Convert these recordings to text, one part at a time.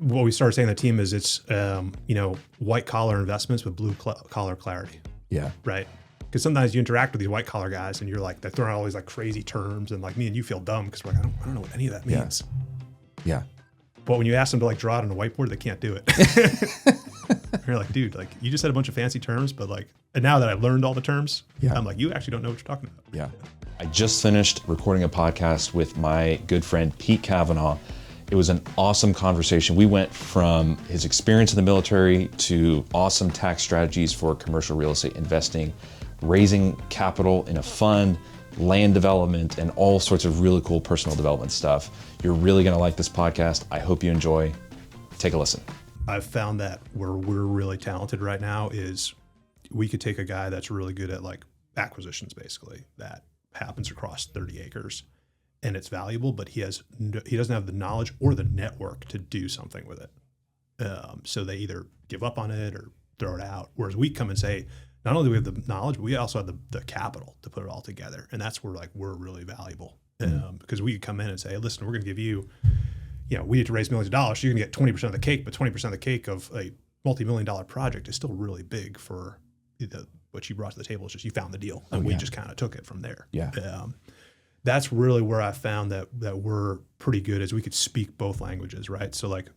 what we started saying on the team is it's, white collar investments with blue collar clarity. Yeah. Right. Because sometimes you interact with these white collar guys and you're like, they're throwing all these like crazy terms and like me and you feel dumb because we're like, I don't know what any of that means. Yeah. But when you ask them to like draw it on a whiteboard, they can't do it. You're like, dude, like you just said a bunch of fancy terms, but like, and now that I've learned all the terms, I'm like, you actually don't know what you're talking about. Yeah. I just finished recording a podcast with my good friend, Pete Kavanagh. It was an awesome conversation. We went from his experience in the military to awesome tax strategies for commercial real estate investing, raising capital in a fund, land development, and all sorts of really cool personal development stuff. You're really gonna like this podcast. I hope you enjoy. Take a listen. I've found that where we're really talented right now is we could take a guy that's really good at like acquisitions, basically, that happens across 30 acres and it's valuable, but he doesn't have the knowledge or the network to do something with it. So they either give up on it or throw it out. Whereas we come and say, not only do we have the knowledge, but we also have the capital to put it all together. And that's where like we're really valuable because we could come in and say, hey, listen, we're going to give you, we need to raise millions of dollars. So you're going to get 20% of the cake, but 20% of the cake of a multi-million-dollar project is still really big for what you brought to the table. It's just you found the deal and we just kind of took it from there. Yeah. That's really where I found that we're pretty good is we could speak both languages, right? So like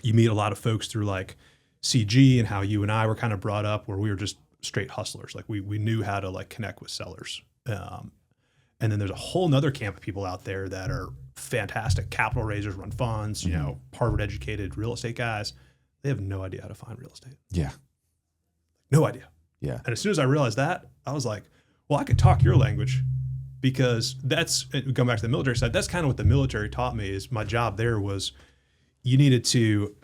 you meet a lot of folks through like CG and how you and I were kind of brought up where we were just straight hustlers. Like we knew how to like connect with sellers. And then there's a whole nother camp of people out there that are fantastic capital raisers, run funds, Harvard educated real estate guys. They have no idea how to find real estate. Yeah. No idea. Yeah. And as soon as I realized that, I was like, well, I could talk your language because going back to the military side, that's kind of what the military taught me is my job there was you needed to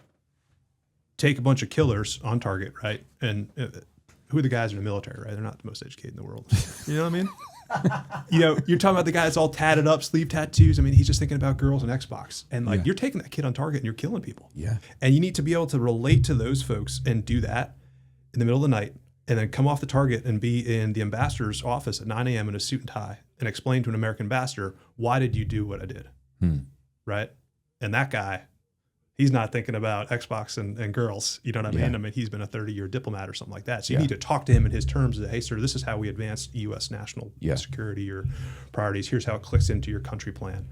take a bunch of killers on target, right? And who are the guys in the military, right? They're not the most educated in the world. You know what I mean? You're talking about the guy that's all tatted up, sleeve tattoos. I mean, he's just thinking about girls and Xbox. And like, you're taking that kid on target and you're killing people. Yeah. And you need to be able to relate to those folks and do that in the middle of the night and then come off the target and be in the ambassador's office at 9 a.m. in a suit and tie and explain to an American ambassador, why did you do what I did? Right? And that guy, he's not thinking about Xbox and girls. You know what I mean? I mean, he's been a 30-year diplomat or something like that. So you need to talk to him in his terms of, hey, sir, this is how we advance U.S. national security or priorities. Here's how it clicks into your country plan.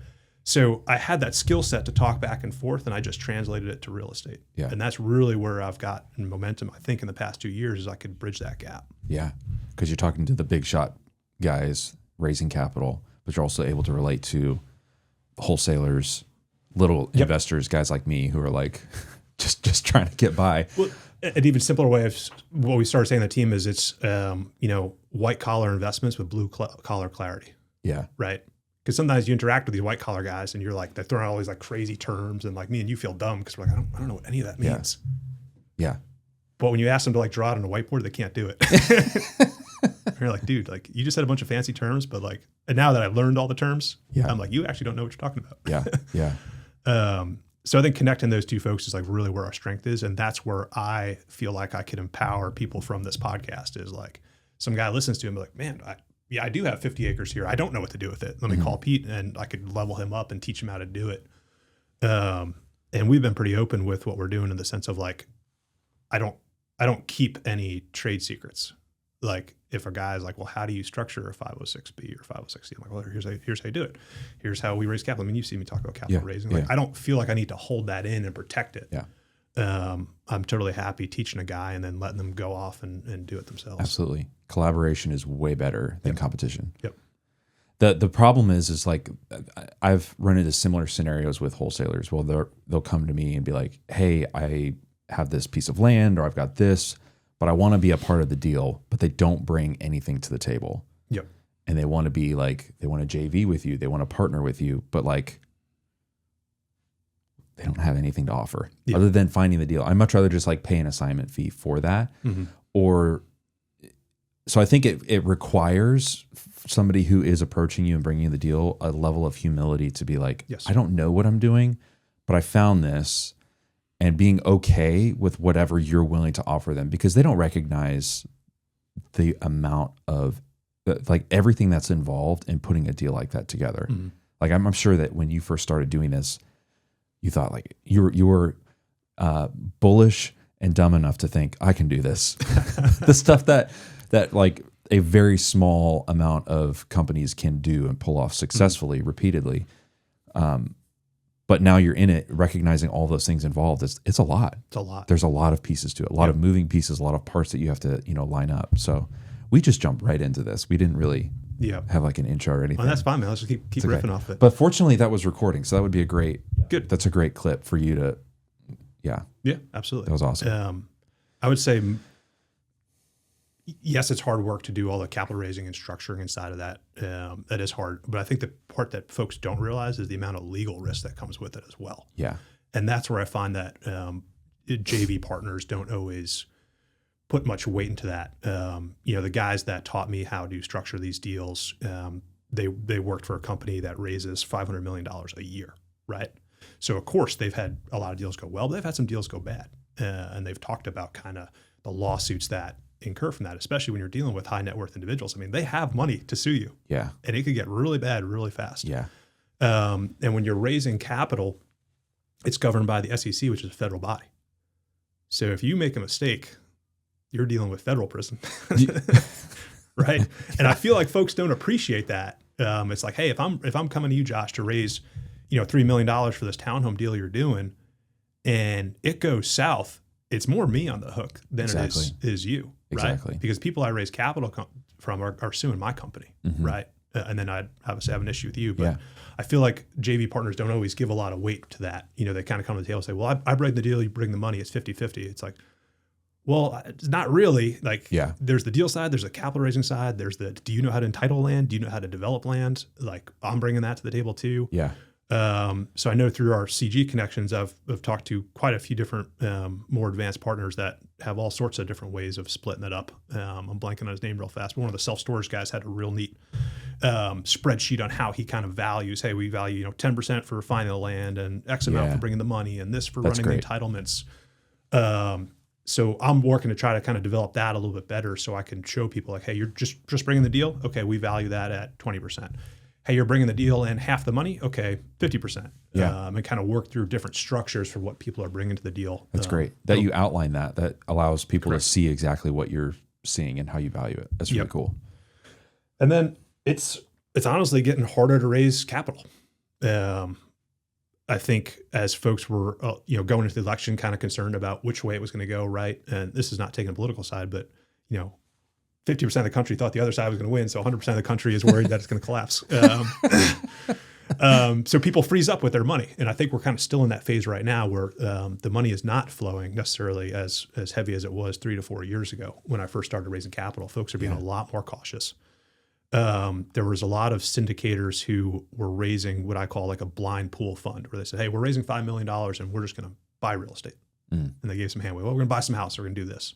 So I had that skill set to talk back and forth, and I just translated it to real estate. Yeah. And that's really where I've gotten momentum, I think, in the past 2 years is I could bridge that gap. Yeah, because you're talking to the big shot guys raising capital, but you're also able to relate to wholesalers, little investors, guys like me who are like just trying to get by. Well, an even simpler way of what we started saying on the team is it's, white collar investments with blue collar clarity. Yeah. Right. Because sometimes you interact with these white collar guys and you're like, they're throwing all these like crazy terms and like me and you feel dumb because we're like, I don't know what any of that means. Yeah. But when you ask them to like draw it on a whiteboard, they can't do it. You're like, dude, like you just said a bunch of fancy terms, but like, and now that I've learned all the terms, I'm like, you actually don't know what you're talking about. Yeah. So I think connecting those two folks is like really where our strength is. And that's where I feel like I could empower people from this podcast is like some guy listens to him like, man, I do have 50 acres here. I don't know what to do with it. Let me call Pete and I could level him up and teach him how to do it. And we've been pretty open with what we're doing in the sense of like, I don't keep any trade secrets. Like if a guy's like, well, how do you structure a 506B or 506C? I'm like, well, here's how you do it. Here's how we raise capital. I mean, you've seen me talk about capital raising. Like I don't feel like I need to hold that in and protect it. Yeah. I'm totally happy teaching a guy and then letting them go off and do it themselves. Absolutely. Collaboration is way better than competition. Yep. The problem is like I've run into similar scenarios with wholesalers. Well, they'll come to me and be like, hey, I have this piece of land or I've got this, but I want to be a part of the deal, but they don't bring anything to the table. Yep. And they want to be like, they want to JV with you. They want to partner with you, but like they don't have anything to offer other than finding the deal. I'd much rather just like pay an assignment fee for that. So I think it requires somebody who is approaching you and bringing you the deal a level of humility to be like, I don't know what I'm doing, but I found this, and being okay with whatever you're willing to offer them because they don't recognize the amount of like everything that's involved in putting a deal like that together. Like I'm sure that when you first started doing this, you thought like you were bullish and dumb enough to think I can do this. The stuff that like a very small amount of companies can do and pull off successfully, repeatedly. But now you're in it, recognizing all those things involved. It's a lot. It's a lot. There's a lot of pieces to it, a lot of moving pieces, a lot of parts that you have to, line up. So we just jumped right into this. We didn't really have like an intro or anything. Well, that's fine, man. Let's just keep riffing off it. But fortunately, that was recording, so that would be a great. Good. That's a great clip for you to. Yeah, absolutely. That was awesome. I would say, yes, it's hard work to do all the capital raising and structuring inside of that. That is hard. But I think the part that folks don't realize is the amount of legal risk that comes with it as well. Yeah. And that's where I find that JV partners don't always put much weight into that. The guys that taught me how to structure these deals, they worked for a company that raises $500 million a year, right? So, of course, they've had a lot of deals go well, but they've had some deals go bad. And they've talked about kind of the lawsuits that incur from that, especially when you're dealing with high net worth individuals. I mean, they have money to sue you. Yeah. And it could get really bad really fast. Yeah. And when you're raising capital, it's governed by the SEC, which is a federal body. So if you make a mistake, you're dealing with federal prison. Right. And I feel like folks don't appreciate that. It's like, hey, if I'm coming to you, Josh, to raise, $3 million for this townhome deal you're doing, and it goes south, it's more me on the hook than it is you, right? Exactly. Because people I raise capital from are suing my company, right? And then I'd obviously have an issue with you. But I feel like JV partners don't always give a lot of weight to that. They kind of come to the table and say, well, I bring the deal, you bring the money, it's 50-50. It's like, well, it's not really. Like, there's the deal side, there's the capital raising side, there's do you know how to entitle land? Do you know how to develop land? Like, I'm bringing that to the table too. Yeah. So I know through our CG connections, I've talked to quite a few different more advanced partners that have all sorts of different ways of splitting it up. I'm blanking on his name real fast, but one of the self-storage guys had a real neat spreadsheet on how he kind of values, hey, we value 10% for finding the land and X amount for bringing the money and this for running the entitlements. So I'm working to try to kind of develop that a little bit better so I can show people like, hey, you're just bringing the deal? Okay, we value that at 20%. Hey, you're bringing the deal and half the money? Okay, 50%. And kind of work through different structures for what people are bringing to the deal. That's great. That you outline that allows people to see exactly what you're seeing and how you value it. That's really cool. And then it's honestly getting harder to raise capital. I think as folks were, going into the election kind of concerned about which way it was going to go, right? And this is not taking a political side, but, 50% of the country thought the other side was going to win, so 100% of the country is worried that it's going to collapse. So people freeze up with their money, and I think we're kind of still in that phase right now where the money is not flowing necessarily as heavy as it was 3 to 4 years ago when I first started raising capital. Folks are being a lot more cautious. There was a lot of syndicators who were raising what I call like a blind pool fund, where they said, hey, we're raising $5 million and we're just going to buy real estate. And they gave some handwave. Well, we're going to buy some house. We're going to do this.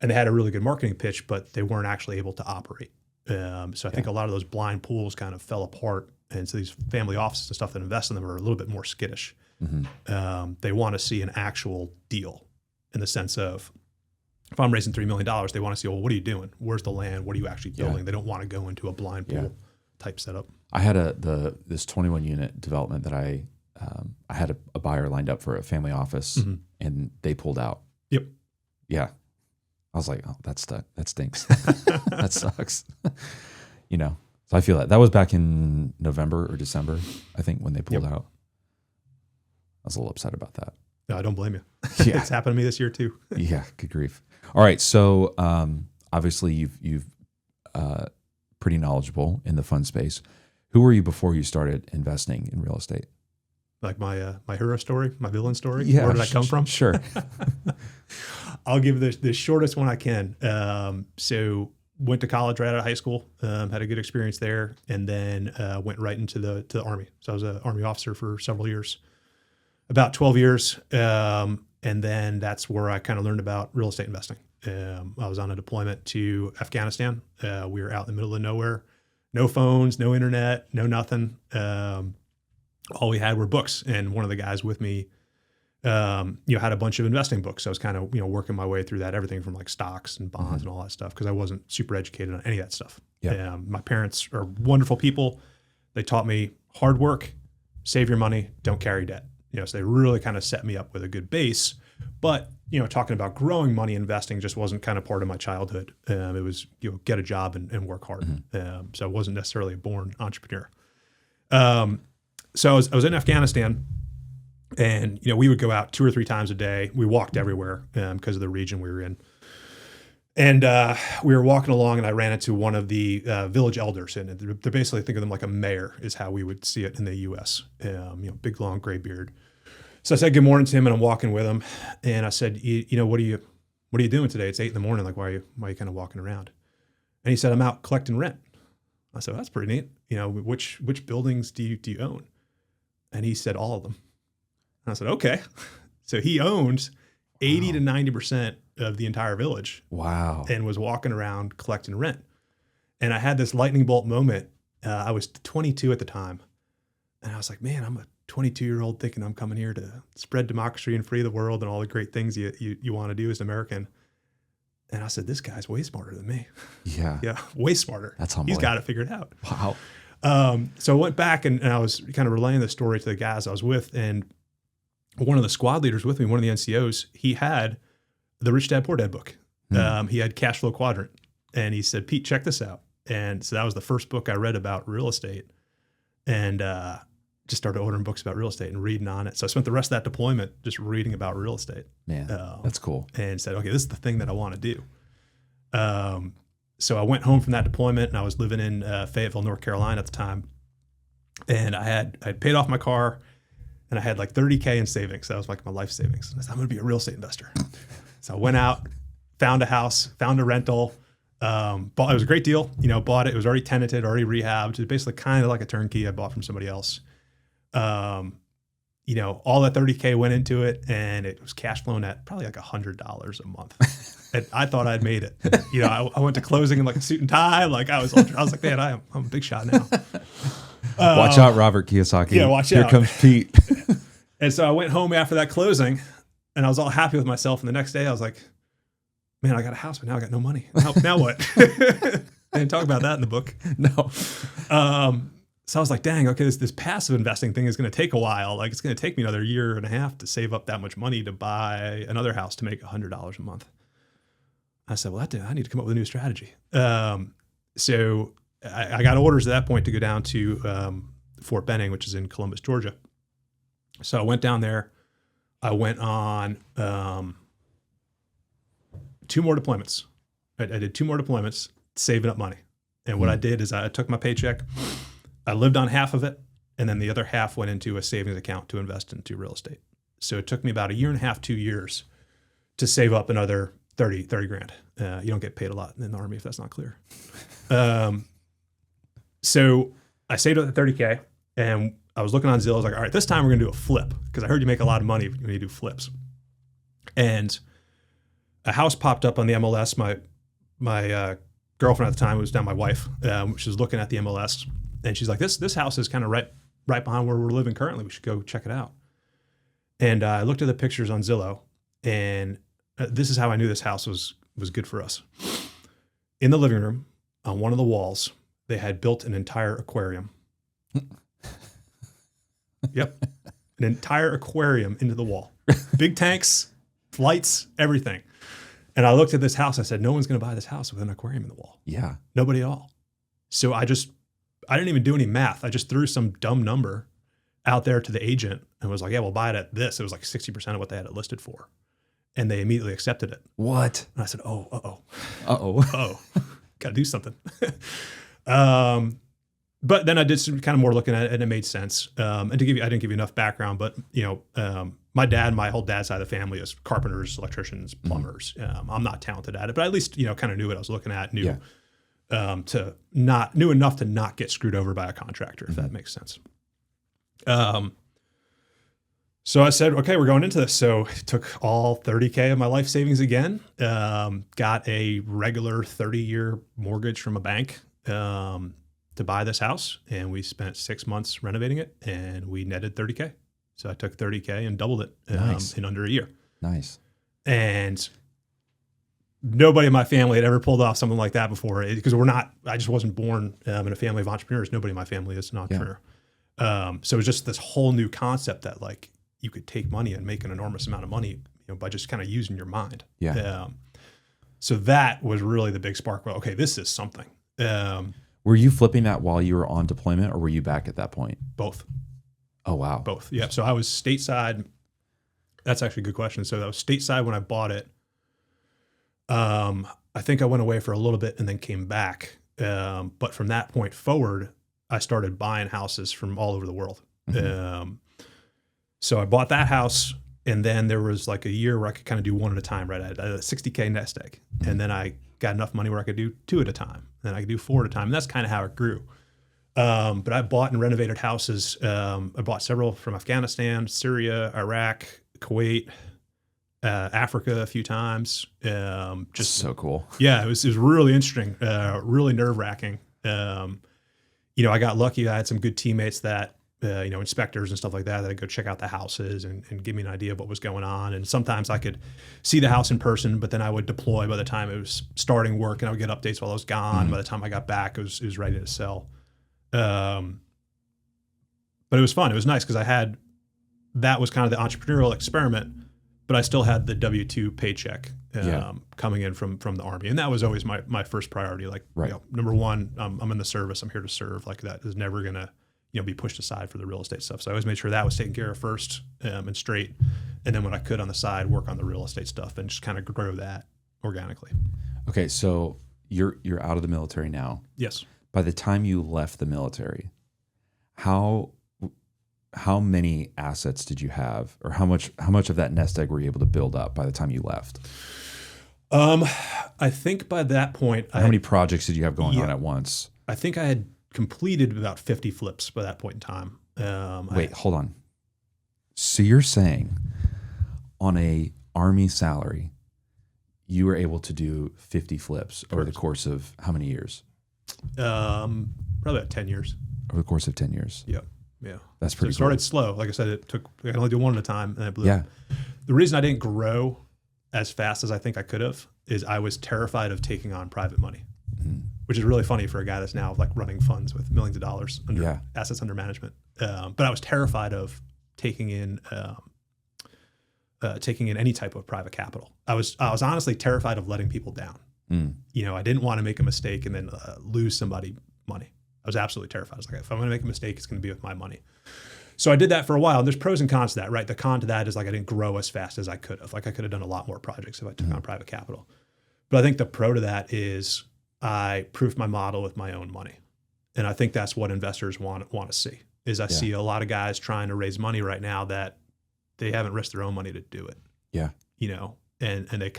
And they had a really good marketing pitch, but they weren't actually able to operate. So I think a lot of those blind pools kind of fell apart. And so these family offices and stuff that invest in them are a little bit more skittish. They want to see an actual deal in the sense of, if I'm raising $3 million, they want to see, well, what are you doing? Where's the land? What are you actually building? They don't want to go into a blind pool type setup. I had this 21 unit development that I had a buyer lined up for a family office and they pulled out. Yep. Yeah. I was like, oh, that stinks. That sucks. So I feel that was back in November or December, I think, when they pulled out. I was a little upset about that. No, I don't blame you. Yeah. It's happened to me this year too. Yeah. Good grief. All right. So, obviously you've pretty knowledgeable in the fund space. Who were you before you started investing in real estate? Like my hero story, my villain story? Yeah. Where did I come from? Sure. I'll give the shortest one I can. So went to college right out of high school, had a good experience there, and then went right into the Army. So I was an Army officer for several years, about 12 years. And then that's where I kind of learned about real estate investing. I was on a deployment to Afghanistan. We were out in the middle of nowhere, no phones, no internet, no nothing. All we had were books. And one of the guys with me, had a bunch of investing books. So I was kind of, working my way through that, everything from like stocks and bonds and all that stuff, because I wasn't super educated on any of that stuff. Yeah. My parents are wonderful people. They taught me hard work, save your money, don't carry debt. So they really kind of set me up with a good base. But, talking about growing money investing just wasn't kind of part of my childhood. It was, get a job and work hard. So I wasn't necessarily a born entrepreneur. So I was in Afghanistan, and, we would go out 2 or 3 times a day. We walked everywhere because of the region we were in. And we were walking along, and I ran into one of the village elders, and they're basically, think of them like a mayor is how we would see it in the U.S. Big, long, gray beard. So I said good morning to him, and I'm walking with him, and I said, what are you doing today? It's 8 a.m. Like, why are you kind of walking around? And he said, I'm out collecting rent. I said, well, that's pretty neat. Which buildings do you own? And he said, all of them. And I said, okay. So he owns 80 to 90% of the entire village. Wow. And was walking around collecting rent. And I had this lightning bolt moment. I was 22 at the time. And I was like, man, I'm a 22-year-old thinking I'm coming here to spread democracy and free the world and all the great things you want to do as an American. And I said, this guy's way smarter than me. Yeah. Yeah, way smarter. That's humbling. He's got it figured out. Wow. So I went back and I was kind of relaying the story to the guys I was with. And one of the squad leaders with me, one of the NCOs, he had the Rich Dad Poor Dad book. He had Cash Flow Quadrant. And he said, Pete, check this out. And so that was the first book I read about real estate. And just started ordering books about real estate and reading on it. So I spent the rest of that deployment just reading about real estate. Man, that's cool. And said, okay, this is the thing that I want to do. So I went home from that deployment, and I was living in Fayetteville, North Carolina at the time. And I had paid off my car, and I had like $30K in savings. That was like my life savings. I said, I'm going to be a real estate investor. So I went out, found a house, found a rental, it was a great deal, bought it. It was already tenanted, already rehabbed. It was basically kind of like a turnkey I bought from somebody else. All that $30K went into it, and it was cash flowing at probably like $100 a month. And I thought I'd made it. I went to closing in like a suit and tie. Like I was like, man, I'm a big shot now. Watch out, Robert Kiyosaki. Yeah, watch Here out. comes Pete. And so I went home after that closing, and I was all happy with myself. And the next day I was like, man, I got a house, but now I got no money. Now what? I didn't talk about that in the book. No. So I was like, dang, okay, this passive investing thing is going to take a while. Like it's going to take me another year and a half to save up that much money to buy another house to make $100 a month. I said, well, I need to come up with a new strategy. So I got orders at that point to go down to Fort Benning, which is in Columbus, Georgia. So I went down there. I went on 2 more deployments. I did 2 more deployments, saving up money. And what I did is I took my paycheck, I lived on half of it, and then the other half went into a savings account to invest into real estate. So it took me about 1.5 years, 2 years to save up another 30 grand. You don't get paid a lot in the Army if that's not clear. So I saved up the 30K, and I was looking on Zillow. I was like, all right, this time we're going to do a flip, because I heard you make a lot of money when you do flips. And a house popped up on the MLS. My girlfriend at the time, was now my wife, she was looking at the MLS, and she's like, this house is kind of right behind where we're living currently. We should go check it out. And I looked at the pictures on Zillow, and this is how I knew this house was good for us. In the living room, on one of the walls, they had built an entire aquarium. Yep. An entire aquarium into the wall. Big tanks, lights, everything. And I looked at this house. I said, no one's going to buy this house with an aquarium in the wall. Yeah. Nobody at all. So I didn't even do any math. I just threw some dumb number out there to the agent and was like, yeah, we'll buy it at this. It was like 60% of what they had it listed for. And they immediately accepted it. What? And I said, oh, got to do something. But then I did some kind of more looking at it, and it made sense. And I didn't give you enough background, but my whole dad's side of the family is carpenters, electricians, plumbers. I'm not talented at it, but I at least kind of knew what I was looking at. Knew enough to not get screwed over by a contractor, if that makes sense. So I said, okay, we're going into this. So I took all 30K of my life savings again, got a regular 30-year mortgage from a bank to buy this house. And we spent 6 months renovating it, and we netted 30K. So I took 30K and doubled it in under a year. Nice. And nobody in my family had ever pulled off something like that before, because I just wasn't born in a family of entrepreneurs. Nobody in my family is an entrepreneur. So it was just this whole new concept that, like, you could take money and make an enormous amount of money, by just kind of using your mind. Yeah. So that was really the big spark. Well, okay, this is something. Were you flipping that while you were on deployment, or were you back at that point? Both. Oh, wow. Both. Yeah. So I was stateside. That's actually a good question. So that was stateside when I bought it. I think I went away for a little bit and then came back. But from that point forward, I started buying houses from all over the world. Mm-hmm. So I bought that house, and then there was like a year where I could kind of do one at a time, right? I had a $60K nest egg. And then I got enough money where I could do 2 at a time. And then I could do 4 at a time. And that's kind of how it grew. But I bought and renovated houses. I bought several from Afghanistan, Syria, Iraq, Kuwait, Africa a few times. Just so cool. Yeah, it was really interesting, really nerve wracking. I got lucky. I had some good teammates that, inspectors and stuff like that I'd go check out the houses and give me an idea of what was going on. And sometimes I could see the house in person, but then I would deploy by the time it was starting work, and I would get updates while I was gone. By the time I got back, it was ready to sell. But it was fun. It was nice because that was kind of the entrepreneurial experiment, but I still had the W-2 paycheck coming in from the Army. And that was always my first priority. Like, right. Number one, I'm in the service. I'm here to serve. Like, that is never going to, be pushed aside for the real estate stuff. So I always made sure that was taken care of first, and straight. And then when I could on the side, work on the real estate stuff and just kind of grow that organically. Okay. So you're out of the military now. Yes. By the time you left the military, how many assets did you have, or how much of that nest egg were you able to build up by the time you left? I think by that point, how many projects did you have going on at once? I think I had completed about 50 flips by that point in time. Wait, hold on. So you're saying on a Army salary, you were able to do 50 flips over the course of how many years? Probably about 10 years. Over the course of 10 years. Yeah. Yeah. That's pretty So it started slow. Like I said, I could only do one at a time, and I blew. Yeah. The reason I didn't grow as fast as I think I could have is I was terrified of taking on private money, which is really funny for a guy that's now like running funds with millions of dollars under assets under management. But I was terrified of taking in any type of private capital. I was honestly terrified of letting people down. I didn't want to make a mistake and then lose somebody money. I was absolutely terrified. I was like, if I'm going to make a mistake, it's going to be with my money. So I did that for a while. And there's pros and cons to that, right? The con to that is like I didn't grow as fast as I could have. Like I could have done a lot more projects if I took on private capital. But I think the pro to that is I proved my model with my own money. And I think that's what investors want to see. Is I see a lot of guys trying to raise money right now that they haven't risked their own money to do it. Yeah. And they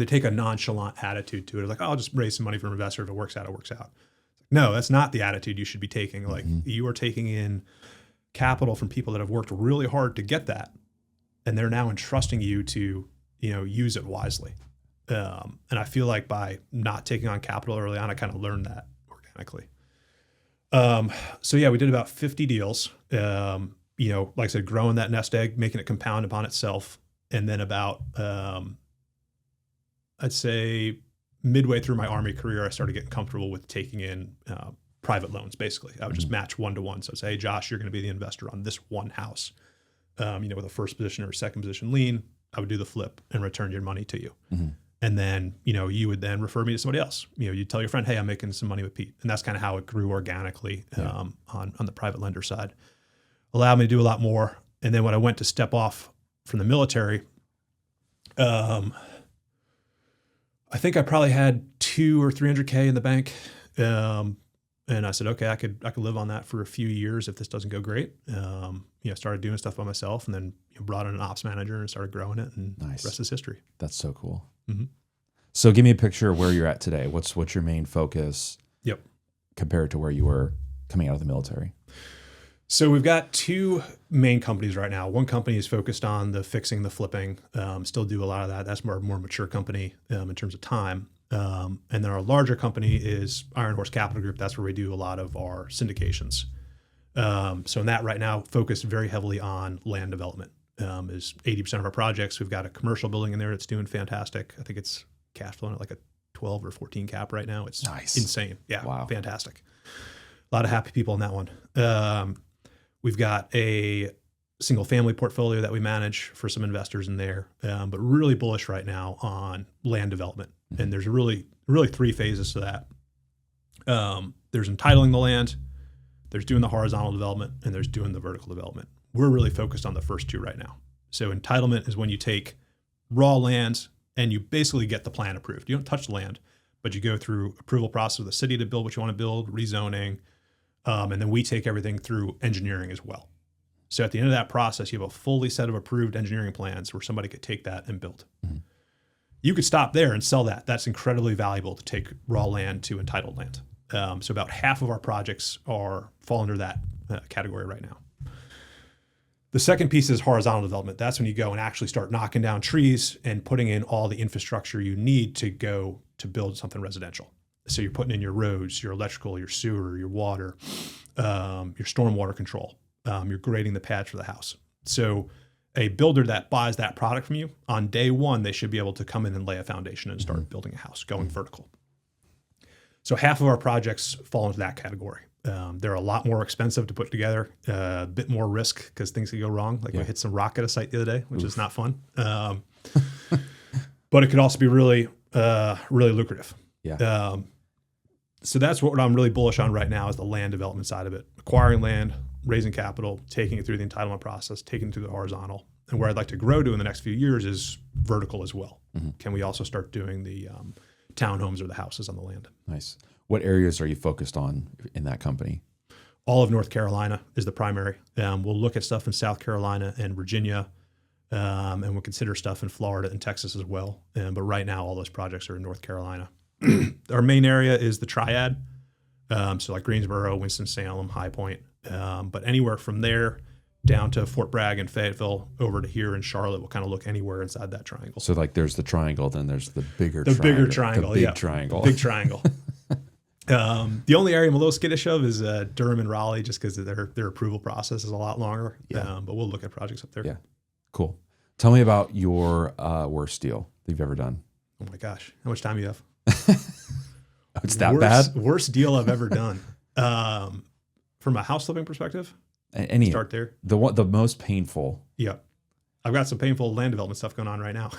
take a nonchalant attitude to it. Like, oh, I'll just raise some money from an investor. If it works out, it works out. No, that's not the attitude you should be taking. Like you are taking in capital from people that have worked really hard to get that. And they're now entrusting you to, use it wisely. And I feel like by not taking on capital early on, I kind of learned that organically. So yeah, we did about 50 deals, like I said, growing that nest egg, making it compound upon itself. And then about, I'd say midway through my Army career, I started getting comfortable with taking in private loans. Basically, I would just match 1-to-1. So I'd say, hey, Josh, you're going to be the investor on this one house, with a first position or a second position lien. I would do the flip and return your money to you. And then, you would then refer me to somebody else. You'd tell your friend, hey, I'm making some money with Pete. And that's kind of how it grew organically on the private lender side. Allowed me to do a lot more. And then when I went to step off from the military, I think I probably had $200 or $300K in the bank. And I said, okay, I could live on that for a few years if this doesn't go great. Started doing stuff by myself, and then brought in an ops manager and started growing it, and the rest is history. That's so cool. So give me a picture of where you're at today. What's your main focus? Yep. Compared to where you were coming out of the military? So we've got 2 main companies right now. One company is focused on the fixing, the flipping. Still do a lot of that. That's more mature company in terms of time. And then our larger company is Iron Horse Capital Group. That's where we do a lot of our syndications. So in that right now, focused very heavily on land development. Is 80% of our projects. We've got a commercial building in there that's doing fantastic. I think it's cash flowing at like a 12 or 14 cap right now. It's insane. Yeah, wow. Fantastic. A lot of happy people in that one. We've got a single family portfolio that we manage for some investors in there, but really bullish right now on land development. And there's really 3 phases to that. There's entitling the land, there's doing the horizontal development, and there's doing the vertical development. We're really focused on the first 2 right now. So entitlement is when you take raw land and you basically get the plan approved. You don't touch the land, but you go through approval process of the city to build what you want to build, rezoning, and then we take everything through engineering as well. So at the end of that process, you have a fully set of approved engineering plans where somebody could take that and build. Mm-hmm. You could stop there and sell that. That's incredibly valuable to take raw land to entitled land. So about half of our projects fall under that category right now. The second piece is horizontal development. That's when you go and actually start knocking down trees and putting in all the infrastructure you need to go to build something residential. So you're putting in your roads, your electrical, your sewer, your water, your stormwater control. You're grading the pads for the house. So a builder that buys that product from you, on day 1, they should be able to come in and lay a foundation and start building a house, going vertical. So half of our projects fall into that category. They're a lot more expensive to put together, a bit more risk because things could go wrong. Like we hit some rock at a site the other day, which is not fun. But it could also be really lucrative. Yeah. So that's what I'm really bullish on right now is the land development side of it. Acquiring land, raising capital, taking it through the entitlement process, taking it through the horizontal. And where I'd like to grow to in the next few years is vertical as well. Mm-hmm. Can we also start doing the townhomes or the houses on the land? Nice. What areas are you focused on in that company? All of North Carolina is the primary. We'll look at stuff in South Carolina and Virginia, and we'll consider stuff in Florida and Texas as well. But right now, all those projects are in North Carolina. Our main area is the Triad. So like Greensboro, Winston-Salem, High Point. But anywhere from there down to Fort Bragg and Fayetteville over to here in Charlotte, we'll kind of look anywhere inside that triangle. So like there's the triangle, then there's the bigger triangle. The big triangle. Big triangle. The only area I'm a little skittish of is Durham and Raleigh, just because their approval process is a lot longer. Yeah. But we'll look at projects up there. Yeah, cool. Tell me about your worst deal that you've ever done. Oh my gosh, how much time do you have? It's that bad? Worst deal I've ever done. From a house flipping perspective, start there. The most painful. Yeah, I've got some painful land development stuff going on right now.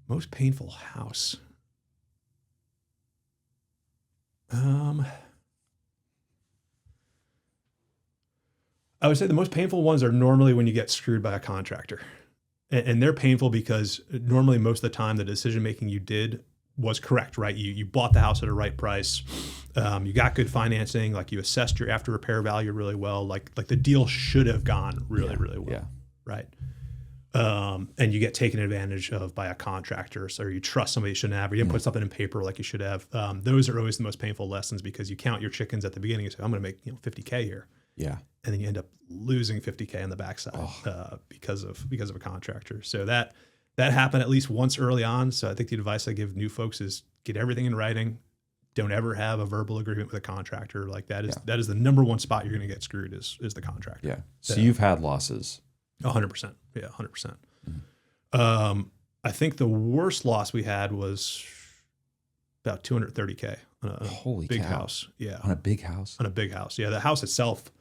Most painful house. I would say the most painful ones are normally when you get screwed by a contractor. And they're painful because normally most of the time the decision making you did was correct, right? You bought the house at a right price. You got good financing, like you assessed your after repair value really well. Like the deal should have gone really well. Yeah. Right. And you get taken advantage of by a contractor, or you trust somebody you shouldn't have, or you didn't put something in paper like you should have. Those are always the most painful lessons because you count your chickens at the beginning and say, I'm going to make 50K here. Yeah. And then you end up losing 50K on the backside because of a contractor. So that happened at least once early on. So I think the advice I give new folks is get everything in writing. Don't ever have a verbal agreement with a contractor. Like that is the number one spot you're going to get screwed is the contractor. Yeah. So you've had losses. 100%. Yeah, 100%. Mm-hmm. I think the worst loss we had was about 230K on a big house. Yeah. On a big house? On a big house. Yeah. The house itself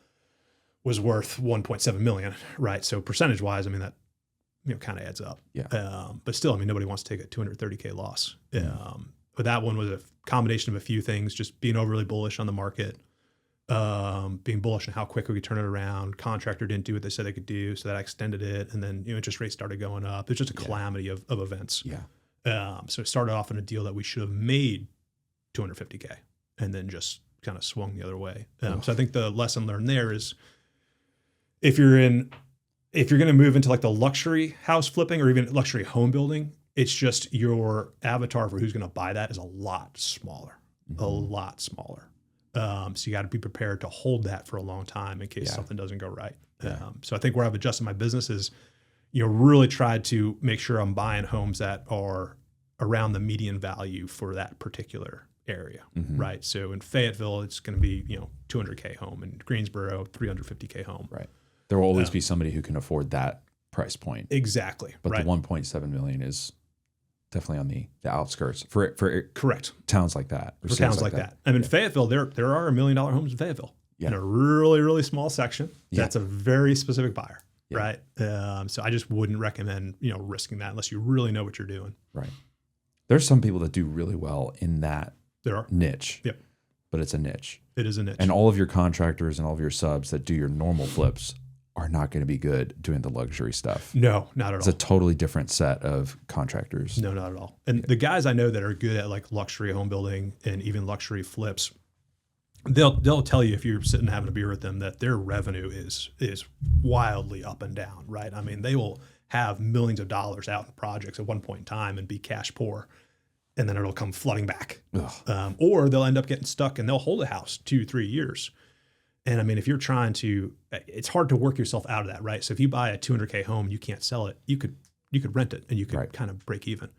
was worth 1.7 million, right? So percentage wise, I mean, that kind of adds up. Yeah. But still, I mean, nobody wants to take a 230K loss. But that one was a combination of a few things, just being overly bullish on the market, being bullish on how quick we could turn it around. Contractor didn't do what they said they could do, so that extended it. And then interest rates started going up. It's just a calamity of events. Yeah. So it started off in a deal that we should have made 250K and then just kind of swung the other way. So I think the lesson learned there is if you're going to move into like the luxury house flipping or even luxury home building, it's just your avatar for who's going to buy that is a lot smaller, a lot smaller. So you got to be prepared to hold that for a long time in case something doesn't go right. So I think where I've adjusted my business is, really tried to make sure I'm buying homes that are around the median value for that particular area, right? So in Fayetteville, it's going to be, 200K home. In Greensboro, 350K home. Right. There will always be somebody who can afford that price point. Exactly. But the 1.7 million is definitely on the outskirts for correct towns like that. For towns like that. I mean, Fayetteville, there are $1 million homes in Fayetteville. Yeah. in a really, really small section. Yeah. That's a very specific buyer, Yeah. right? So I just wouldn't recommend, risking that unless you really know what you're doing. Right. There's some people that do really well in that There are. niche. Yep. But it's a niche. It is a niche. And all of your contractors and all of your subs that do your normal flips are not going to be good doing the luxury stuff. No, not at It's all. a totally different set of contractors. No, not at all. And the guys I know that are good at like luxury home building and even luxury flips, they'll tell you if you're sitting having a beer with them that their revenue is wildly up and down, right? I mean, they will have millions of dollars out in projects at one point in time and be cash poor, and then it'll come flooding back. Or they'll end up getting stuck and they'll hold a house 2-3 years. And I mean, if you're trying to, it's hard to work yourself out of that, right? So if you buy a $200K home, you can't sell it. You could rent it and you could kind of break even.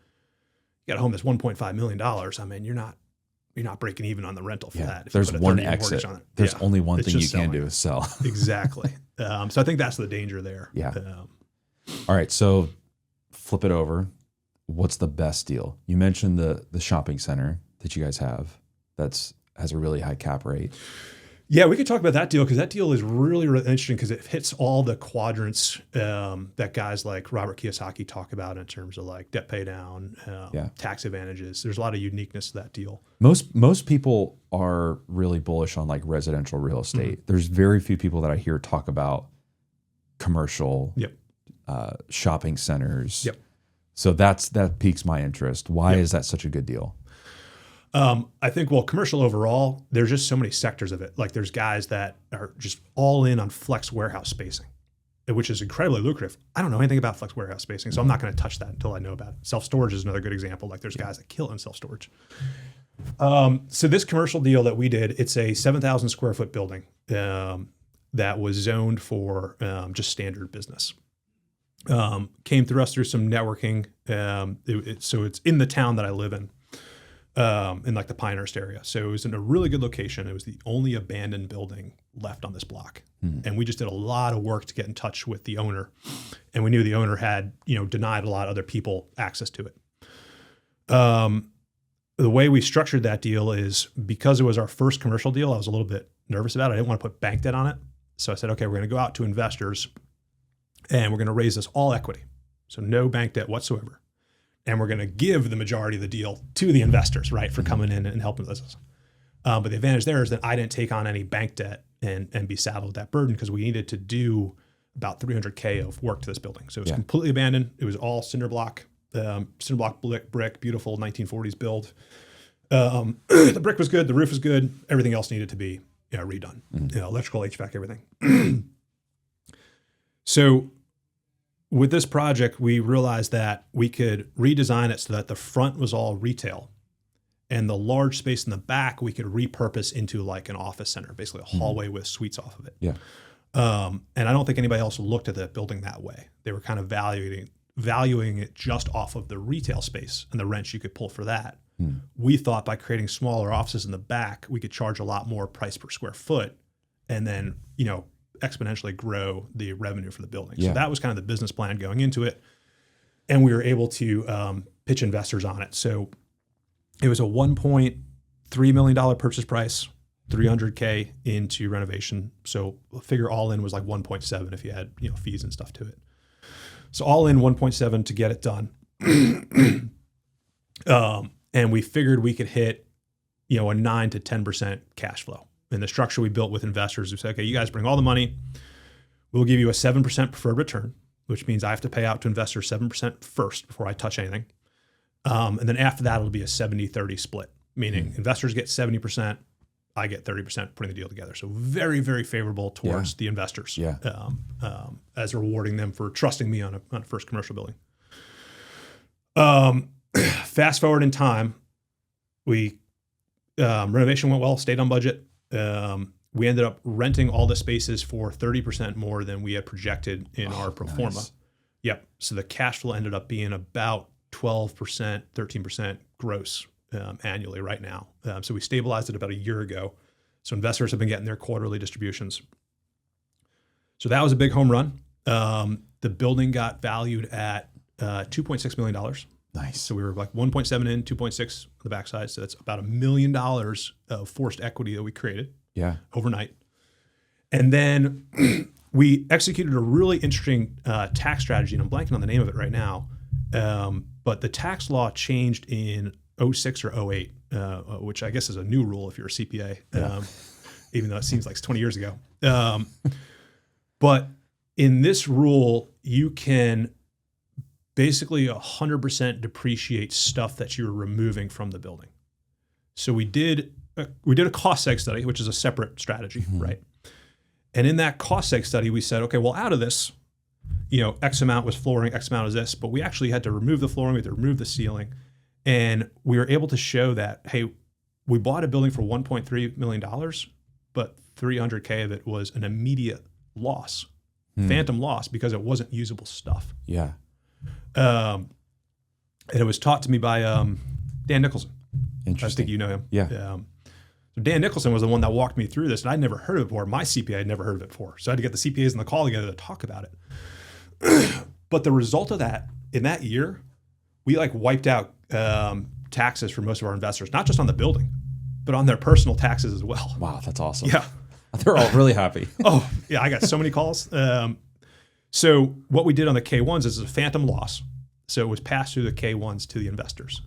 You got a home that's $1.5 million. I mean, you're not breaking even on the rental for that. If There's you put a one 30-year mortgage exit. on it. There's Yeah. only one It's thing you just can selling. do is sell. Exactly. So I think that's the danger there. Yeah. All right. So flip it over. What's the best deal? You mentioned the shopping center that you guys have has a really high cap rate. Yeah, we could talk about that deal because that deal is really, really interesting because it hits all the quadrants that guys like Robert Kiyosaki talk about in terms of like debt pay down, tax advantages. There's a lot of uniqueness to that deal. Most people are really bullish on like residential real estate. Mm-hmm. There's very few people that I hear talk about commercial shopping centers. Yep. So that piques my interest. Why is that such a good deal? I think, commercial overall, there's just so many sectors of it. Like there's guys that are just all in on flex warehouse spacing, which is incredibly lucrative. I don't know anything about flex warehouse spacing, so I'm not going to touch that until I know about it. Self-storage is another good example. Like there's guys that kill in self-storage. So this commercial deal that we did, it's a 7,000 square foot building that was zoned for just standard business. Came through us through some networking. So it's in the town that I live in like the Pinehurst area. So it was in a really good location. It was the only abandoned building left on this block. And we just did a lot of work to get in touch with the owner. And we knew the owner had, denied a lot of other people access to it. The way we structured that deal is because it was our first commercial deal, I was a little bit nervous about it. I didn't want to put bank debt on it. So I said, okay, we're going to go out to investors and we're going to raise this all equity. So no bank debt whatsoever. And we're going to give the majority of the deal to the investors, right, for coming in and helping us. But the advantage there is that I didn't take on any bank debt and be saddled with that burden because we needed to do about $300K of work to this building. So it was completely abandoned. It was all cinder block brick, beautiful 1940s build. The brick was good. The roof was good. Everything else needed to be redone. Electrical, HVAC, everything. So with this project, we realized that we could redesign it so that the front was all retail and the large space in the back we could repurpose into like an office center, basically a hallway with suites off of it. Yeah. And I don't think anybody else looked at that building that way. They were kind of valuing it just off of the retail space and the rents you could pull for that. We thought by creating smaller offices in the back, we could charge a lot more price per square foot and then, exponentially grow the revenue for the building. Yeah. So that was kind of the business plan going into it. And we were able to pitch investors on it. So it was a $1.3 million purchase price, $300K into renovation. So figure all in was like 1.7 if you had, fees and stuff to it. So all in 1.7 to get it done. And we figured we could hit, a 9 to 10% cash flow. In the structure we built with investors, we said, okay, you guys bring all the money. We'll give you a 7% preferred return, which means I have to pay out to investors 7% first before I touch anything. And then after that, it'll be a 70-30 split, meaning investors get 70%, I get 30% putting the deal together. So very, very favorable towards the investors as rewarding them for trusting me on a first commercial building. Fast forward in time, renovation went well, stayed on budget. We ended up renting all the spaces for 30% more than we had projected in our pro forma. Yep. So the cash flow ended up being about 12%, 13% gross annually right now. So we stabilized it about a year ago. So investors have been getting their quarterly distributions. So that was a big home run. The building got valued at $2.6 million. Nice. So we were like 1.7 in, 2.6 on the backside. So that's about $1 million of forced equity that we created overnight. And then we executed a really interesting tax strategy, and I'm blanking on the name of it right now. But the tax law changed in 06 or 08, which I guess is a new rule if you're a CPA, even though it seems like it's 20 years ago. But in this rule, you can basically 100% depreciate stuff that you're removing from the building. So we did a cost seg study, which is a separate strategy, right? And in that cost seg study, we said, okay, well, out of this, X amount was flooring, X amount is this, but we actually had to remove the flooring, we had to remove the ceiling. And we were able to show that, hey, we bought a building for $1.3 million, but $300K of it was an immediate loss, phantom loss, because it wasn't usable stuff. Yeah. And it was taught to me by Dan Nicholson. Interesting. I think you know him. Yeah. So Dan Nicholson was the one that walked me through this, and I'd never heard of it before. My CPA had never heard of it before. So I had to get the CPAs on the call together to talk about it. But the result of that, in that year, we wiped out taxes for most of our investors, not just on the building, but on their personal taxes as well. Wow, that's awesome. Yeah. They're all really happy. Oh, yeah, I got so many calls. So what we did on the K1s is a phantom loss. So it was passed through the K1s to the investors.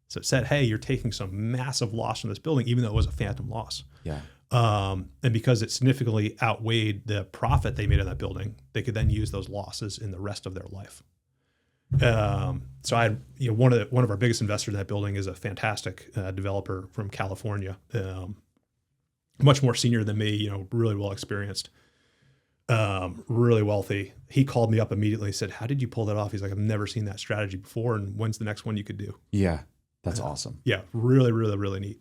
So it said, hey, you're taking some massive loss from this building, even though it was a phantom loss. Yeah. And because it significantly outweighed the profit they made on that building, they could then use those losses in the rest of their life. So I had, one of our biggest investors in that building is a fantastic developer from California, much more senior than me, really well experienced, really wealthy. He called me up immediately and said, how did you pull that off? He's like, I've never seen that strategy before. And when's the next one you could do? Yeah. That's awesome. Yeah. Really, really, really neat.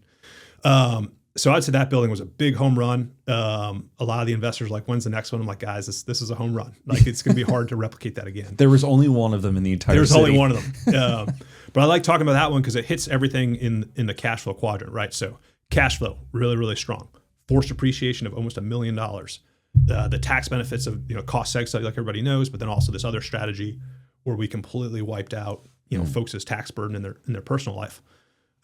So I'd say that building was a big home run. A lot of the investors were like, when's the next one? I'm like, guys, this is a home run. It's going to be hard to replicate that again. There was only one of them in the entire There's city. only one of them. But I like talking about that one because it hits everything in the cash flow quadrant, right? So cash flow, really, really strong. Forced depreciation of almost $1 million. The tax benefits of cost seg study, like everybody knows, but then also this other strategy where we completely wiped out folks' tax burden in their personal life.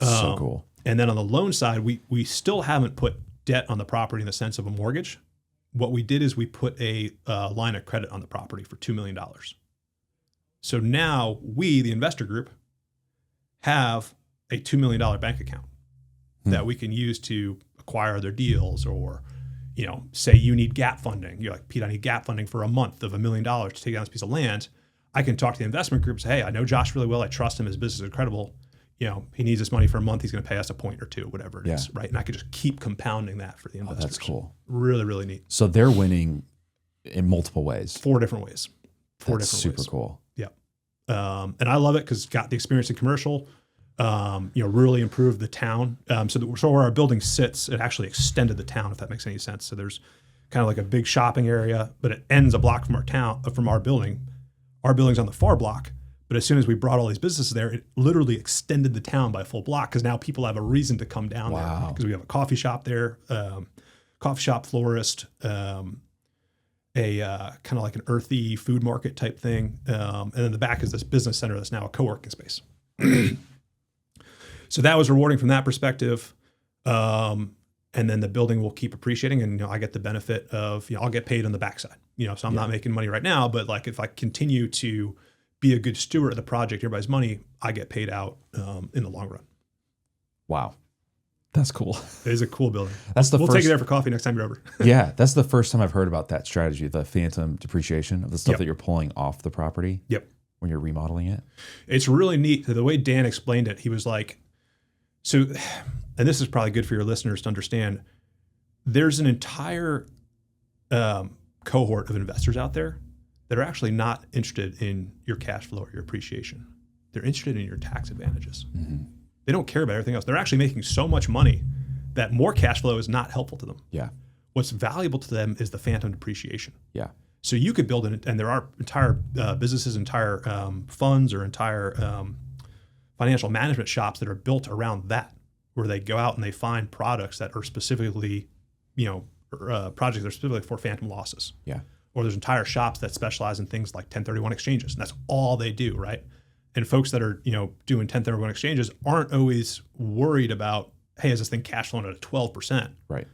So cool. And then on the loan side, we still haven't put debt on the property in the sense of a mortgage. What we did is we put a line of credit on the property for $2 million. So now we, the investor group, have a $2 million bank account that we can use to acquire other deals, or say you need gap funding. You're like, Pete, I need gap funding for a month of $1 million to take down this piece of land. I can talk to the investment group and say, hey, I know Josh really well. I trust him. His business is incredible. He needs this money for a month. He's going to pay us a point or two, whatever it is, right? And I could just keep compounding that for the investors. Oh, that's cool. Really, really neat. So they're winning in multiple ways. 4 different ways. That's super cool. Yeah. And I love it because got the experience in commercial, really improved the town. So where our building sits, it actually extended the town, if that makes any sense. So there's kind of like a big shopping area, but it ends a block from our building. Our building's on the far block. But as soon as we brought all these businesses there, it literally extended the town by a full block because now people have a reason to come down there because we have a coffee shop there, florist, a kind of like an earthy food market type thing. And then the back is this business center that's now a co-working space. So that was rewarding from that perspective. And then the building will keep appreciating, and I get the benefit of, I'll get paid on the backside. So I'm not making money right now, but if I continue to be a good steward of the project, everybody's money, I get paid out in the long run. Wow. That's cool. It is a cool building. We'll take you there for coffee next time you're over. Yeah. That's the first time I've heard about that strategy, the phantom depreciation of the stuff that you're pulling off the property. Yep. When you're remodeling it. It's really neat. The way Dan explained it, he was like, so, and this is probably good for your listeners to understand, there's an entire cohort of investors out there that are actually not interested in your cash flow or your appreciation. They're interested in your tax advantages. Mm-hmm. They don't care about everything else. They're actually making so much money that more cash flow is not helpful to them. Yeah. What's valuable to them is the phantom depreciation. Yeah. So you could build and there are entire businesses, entire funds, or entire financial management shops that are built around that, where they go out and they find products that are specifically, projects that are specifically for phantom losses. Yeah. Or there's entire shops that specialize in things like 1031 exchanges, and that's all they do, right? And folks that are, doing 1031 exchanges aren't always worried about, hey, is this thing cash flowing at a 12%? Right.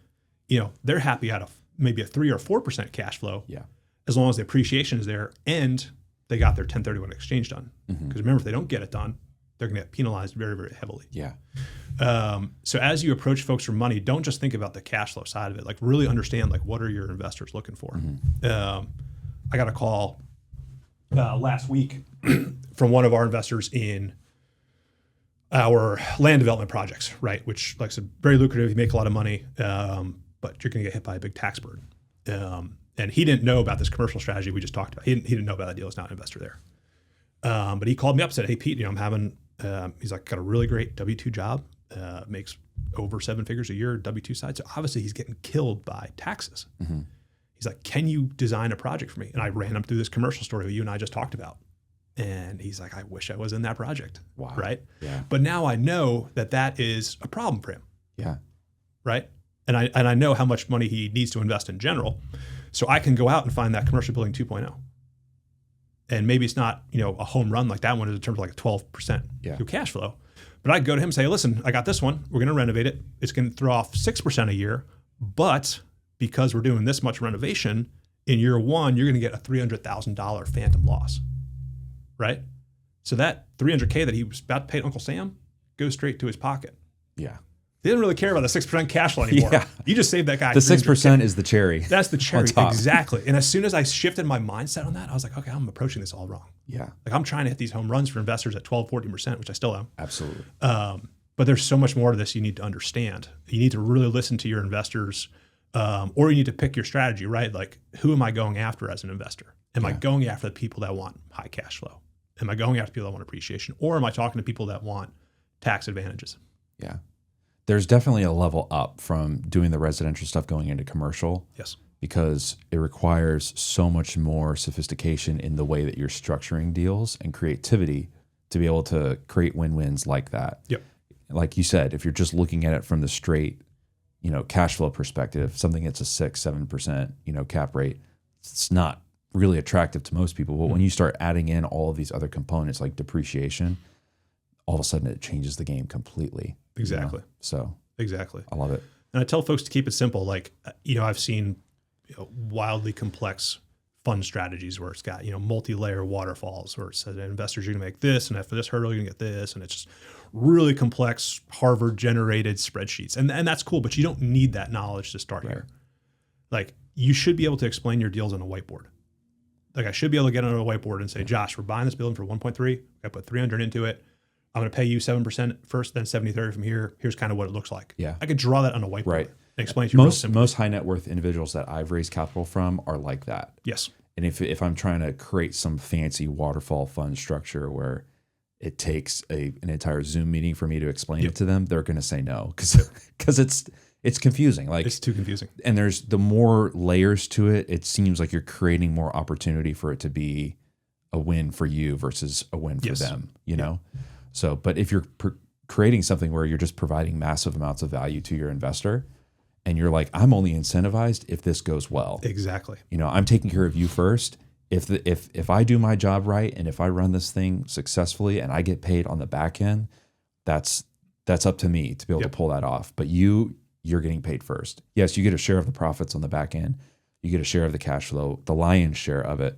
They're happy at a maybe a 3 or 4% cash flow, Yeah. as long as the appreciation is there and they got their 1031 exchange done. Because remember, if they don't get it done, they're going to get penalized very, very heavily. Yeah. So as you approach folks for money, don't just think about the cash flow side of it. Like really understand like what are your investors looking for. I got a call last week from one of our investors in our land development projects, right? Which, like I said, very lucrative. You make a lot of money, but you're going to get hit by a big tax burden. And he didn't know about this commercial strategy we just talked about. He didn't know about that deal. He's not an investor there. But he called me up and said, "Hey, Pete, I'm having," he's like, "got a really great W-2 job, makes over 7 figures a year W-2 side. So obviously he's getting killed by taxes." He's like, "Can you design a project for me?" And I ran him through this commercial story that you and I just talked about. And he's like, "I wish I was in that project." Wow. Right. Yeah. But now I know that that is a problem for him. Yeah. Right. And I know how much money he needs to invest in general. So I can go out and find that commercial building 2.0. And maybe it's not, a home run like that one is in terms of like a 12% cash flow. But I go to him and say, "Listen, I got this one. We're going to renovate it. It's going to throw off 6% a year. But because we're doing this much renovation, in year one, you're going to get a $300,000 phantom loss." Right? So that $300K that he was about to pay to Uncle Sam goes straight to his pocket. Yeah. He didn't really care about the 6% cash flow anymore. Yeah. You just saved that guy. The 6% is the cherry. That's the cherry. on top. Exactly. And as soon as I shifted my mindset on that, I was like, okay, I'm approaching this all wrong. Yeah. Like I'm trying to hit these home runs for investors at 12, 14%, which I still am. Absolutely. But there's so much more to this you need to understand. You need to really listen to your investors, or you need to pick your strategy, right? Like, who am I going after as an investor? Am I going after the people that want high cash flow? Am I going after people that want appreciation? Or am I talking to people that want tax advantages? Yeah. There's definitely a level up from doing the residential stuff going into commercial. Yes. Because it requires so much more sophistication in the way that you're structuring deals and creativity to be able to create win-wins like that. Yep. Like you said, if you're just looking at it from the straight, cash flow perspective, something that's a 6-7%, cap rate, it's not really attractive to most people. But when you start adding in all of these other components like depreciation, all of a sudden it changes the game completely. Exactly. So exactly. I love it. And I tell folks to keep it simple. Like, I've seen wildly complex fund strategies where it's got, multi-layer waterfalls where it says investors, you're going to make this, and after this hurdle, you're going to get this. And it's just really complex Harvard generated spreadsheets. And that's cool, but you don't need that knowledge to start here. Like, you should be able to explain your deals on a whiteboard. Like, I should be able to get on a whiteboard and say, "Josh, we're buying this building for 1.3. I put 300 into it. I'm going to pay you 7% first, then 70-30 from here. Here's kind of what it looks like." Yeah. I could draw that on a whiteboard Right. and explain to you real simply. Most high net worth individuals that I've raised capital from are like that. Yes. And if I'm trying to create some fancy waterfall fund structure where it takes an entire Zoom meeting for me to explain it to them, they're going to say no because it's confusing. Like, it's too confusing. And there's the more layers to it, it seems like you're creating more opportunity for it to be a win for you versus a win for them, know? So, but if you're creating something where you're just providing massive amounts of value to your investor and you're like, "I'm only incentivized if this goes well." Exactly. I'm taking care of you first. If I do my job right and if I run this thing successfully and I get paid on the back end, that's up to me to be able to pull that off. But you're getting paid first. Yes, you get a share of the profits on the back end. You get a share of the cash flow, the lion's share of it.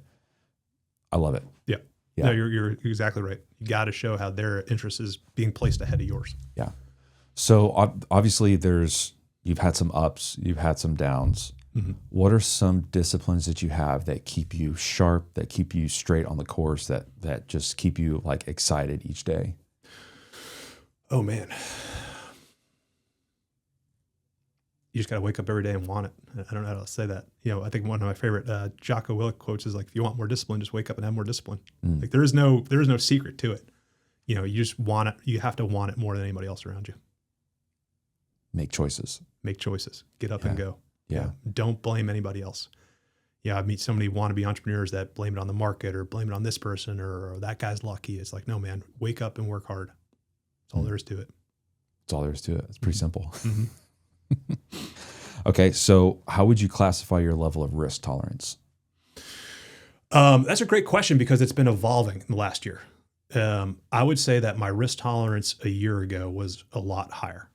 I love it. Yeah. Yeah. No, you're exactly right. You got to show how their interest is being placed ahead of yours. Yeah. So obviously you've had some ups, you've had some downs. Mm-hmm. What are some disciplines that you have that keep you sharp, that keep you straight on the course, that just keep you like excited each day? Oh man. You just got to wake up every day and want it. I don't know how to say that. I think one of my favorite Jocko Willink quotes is like, "If you want more discipline, just wake up and have more discipline." Like there is no secret to it. You just want it. You have to want it more than anybody else around you. Make choices. Get up and go. Yeah. Don't blame anybody else. I meet so many wannabe entrepreneurs that blame it on the market or blame it on this person or that guy's lucky. It's like, no, man, wake up and work hard. That's all there is to it. That's all there is to it. It's pretty simple. Mm-hmm. Okay, so how would you classify your level of risk tolerance? That's a great question because it's been evolving in the last year. I would say that my risk tolerance a year ago was a lot higher.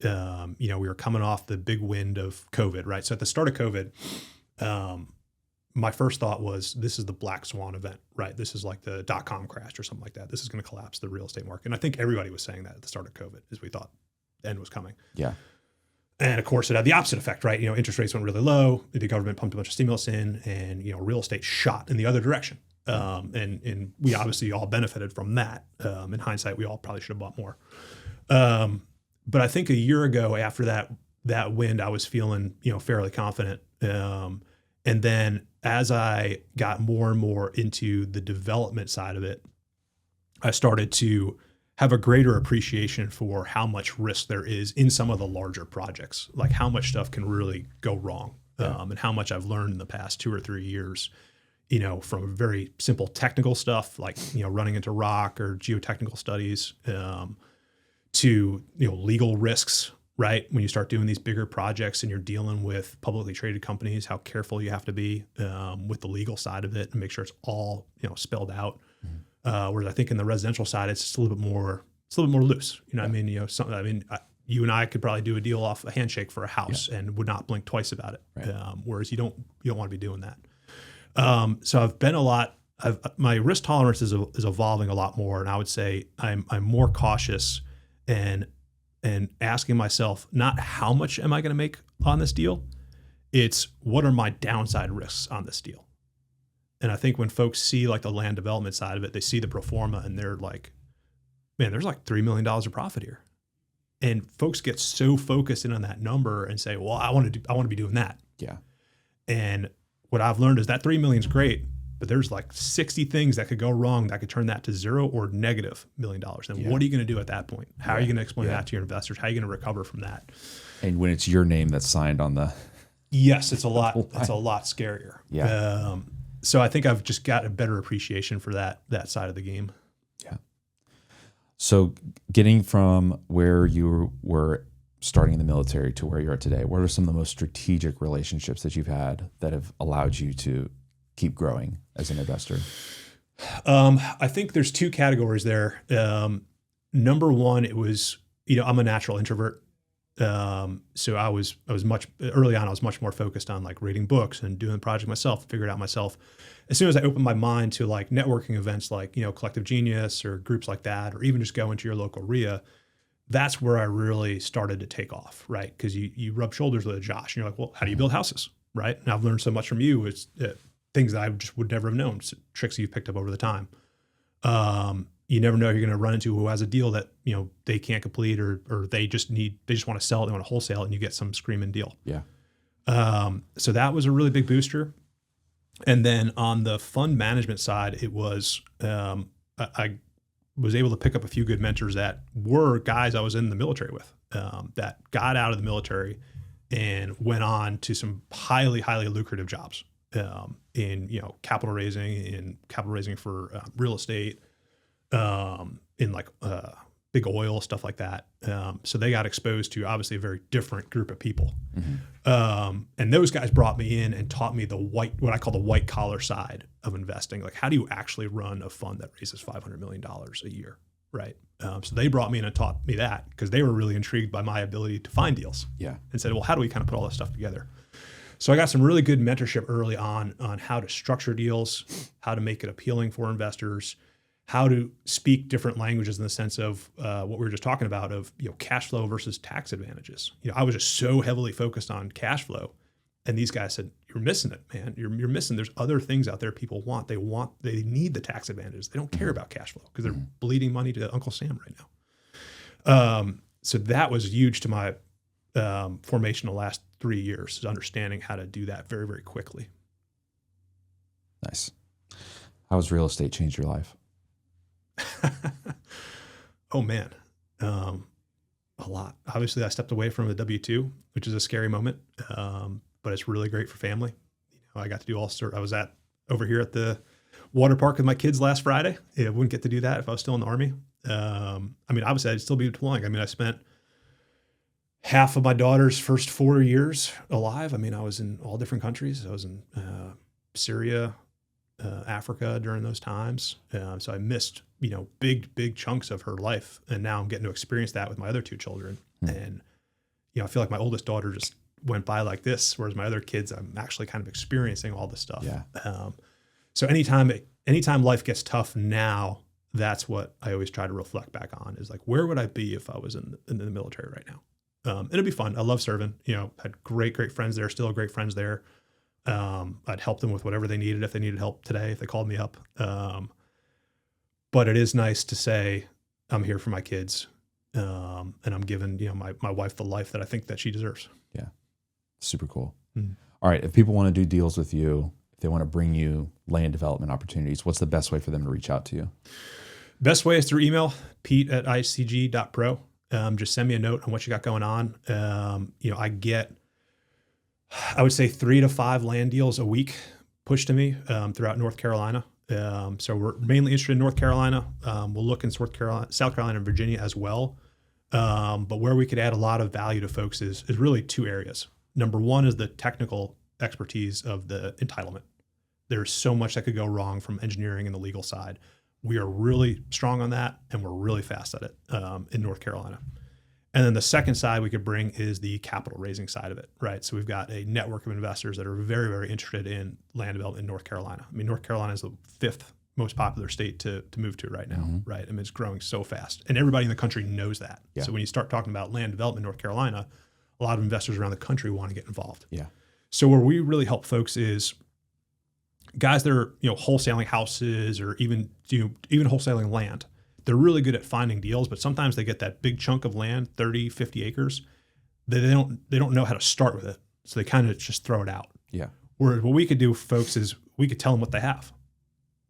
We were coming off the big wind of COVID, right? So at the start of COVID, my first thought was, this is the black swan event, right? This is like the .com crash or something like that. This is going to collapse the real estate market. And I think everybody was saying that at the start of COVID, as we thought the end was coming. Yeah. And of course, it had the opposite effect, right? Interest rates went really low. The government pumped a bunch of stimulus in, and real estate shot in the other direction. And we obviously all benefited from that. In hindsight, we all probably should have bought more. But I think a year ago, after that wind, I was feeling fairly confident. And then as I got more and more into the development side of it, I started to have a greater appreciation for how much risk there is in some of the larger projects, like how much stuff can really go wrong, and how much I've learned in the past 2 or 3 years, from very simple technical stuff like running into rock or geotechnical studies, to legal risks. Right, when you start doing these bigger projects and you're dealing with publicly traded companies, how careful you have to be with the legal side of it and make sure it's all spelled out. Whereas I think in the residential side, it's just a little bit more loose. You and I could probably do a deal off a handshake for a house and would not blink twice about it. Right. Whereas you don't want to be doing that. So I've been my risk tolerance is evolving a lot more, and I would say I'm more cautious and asking myself, not how much am I going to make on this deal? It's what are my downside risks on this deal? And I think when folks see like the land development side of it, they see the pro forma and they're like, man, there's like $3 million of profit here. And folks get so focused in on that number and say, well, I want to be doing that. Yeah. And what I've learned is that 3 million is great, but there's like 60 things that could go wrong that could turn that to $0 or negative $1 million. And what are you going to do at that point? How are you going to explain that to your investors? How are you going to recover from that? And when it's your name that's signed on the... Yes, it's a lot scarier. Yeah. So I think I've just got a better appreciation for that side of the game. Yeah. So getting from where you were starting in the military to where you are today, what are some of the most strategic relationships that you've had that have allowed you to keep growing as an investor? I think there's 2 categories there. Number one, it was, I'm a natural introvert. So I was much early on, I was much more focused on like reading books and doing the project myself, figure it out myself. As soon as I opened my mind to like networking events, like, Collective Genius or groups like that, or even just go into your local RIA, that's where I really started to take off, right? Because you rub shoulders with a Josh and you're like, well, how do you build houses? Right. And I've learned so much from you. It's things that I just would never have known, tricks you've picked up over the time. You never know who you're going to run into who has a deal that, they can't complete or they just want to sell it. They want to wholesale it and you get some screaming deal. Yeah. So that was a really big booster. And then on the fund management side, it was, I was able to pick up a few good mentors that were guys I was in the military with, that got out of the military and went on to some highly, highly lucrative jobs, in, capital raising for real estate, in like big oil, stuff like that. So they got exposed to obviously a very different group of people. Mm-hmm. And those guys brought me in and taught me what I call the white collar side of investing. Like, how do you actually run a fund that raises $500 million a year? Right. So they brought me in and taught me that because they were really intrigued by my ability to find deals. Yeah. And said, well, how do we kind of put all this stuff together? So I got some really good mentorship early on how to structure deals, how to make it appealing for investors, how to speak different languages in the sense of what we were just talking about of cash flow versus tax advantages. I was just so heavily focused on cash flow, and these guys said, "You're missing it, man. You're missing. There's other things out there people want. They need the tax advantages. They don't care about cash flow because they're bleeding money to Uncle Sam right now." So that was huge to my formation the last 3 years, is understanding how to do that very, very quickly. Nice. How has real estate changed your life? Oh man, a lot. Obviously, I stepped away from the W-2, which is a scary moment, but it's really great for family. I got to do I was over here at the water park with my kids last Friday. I wouldn't get to do that if I was still in the Army. Obviously, I'd still be deploying. I spent half of my daughter's first 4 years alive. I was in all different countries. I was in Syria, Africa during those times. So I missed, big chunks of her life. And now I'm getting to experience that with my other 2 children. And I feel like my oldest daughter just went by like this, whereas my other kids, I'm actually kind of experiencing all this stuff. Yeah. So anytime life gets tough now, that's what I always try to reflect back on is like, where would I be if I was in the military right now? It'd be fun. I love serving, had great friends there, still great friends there. I'd help them with whatever they needed, if they needed help today, if they called me up. But it is nice to say I'm here for my kids. And I'm giving, my wife the life that I think that she deserves. Yeah. Super cool. Mm. All right. If people want to do deals with you, if they want to bring you land development opportunities, what's the best way for them to reach out to you? Best way is through email, pete@icg.pro. Just send me a note on what you got going on. I get, I would say 3 to 5 land deals a week pushed to me throughout North Carolina. So we're mainly interested in North Carolina. We'll look in South Carolina and Virginia as well. But where we could add a lot of value to folks is really 2 areas. Number one is the technical expertise of the entitlement. There's so much that could go wrong from engineering and the legal side. We are really strong on that, and we're really fast at it in North Carolina. And then the second side we could bring is the capital raising side of it, right? So we've got a network of investors that are very, very interested in land development in North Carolina. I mean, North Carolina is the 5th most popular state to move to right now, right? I mean, it's growing so fast, and everybody in the country knows that. Yeah. So when you start talking about land development in North Carolina, a lot of investors around the country want to get involved. Yeah. So where we really help folks is guys that are, wholesaling houses or even wholesaling land. They're really good at finding deals, but sometimes they get that big chunk of land, 30, 50 acres, that they don't know how to start with it. So they kind of just throw it out. Yeah. Whereas what we could do for folks is we could tell them what they have.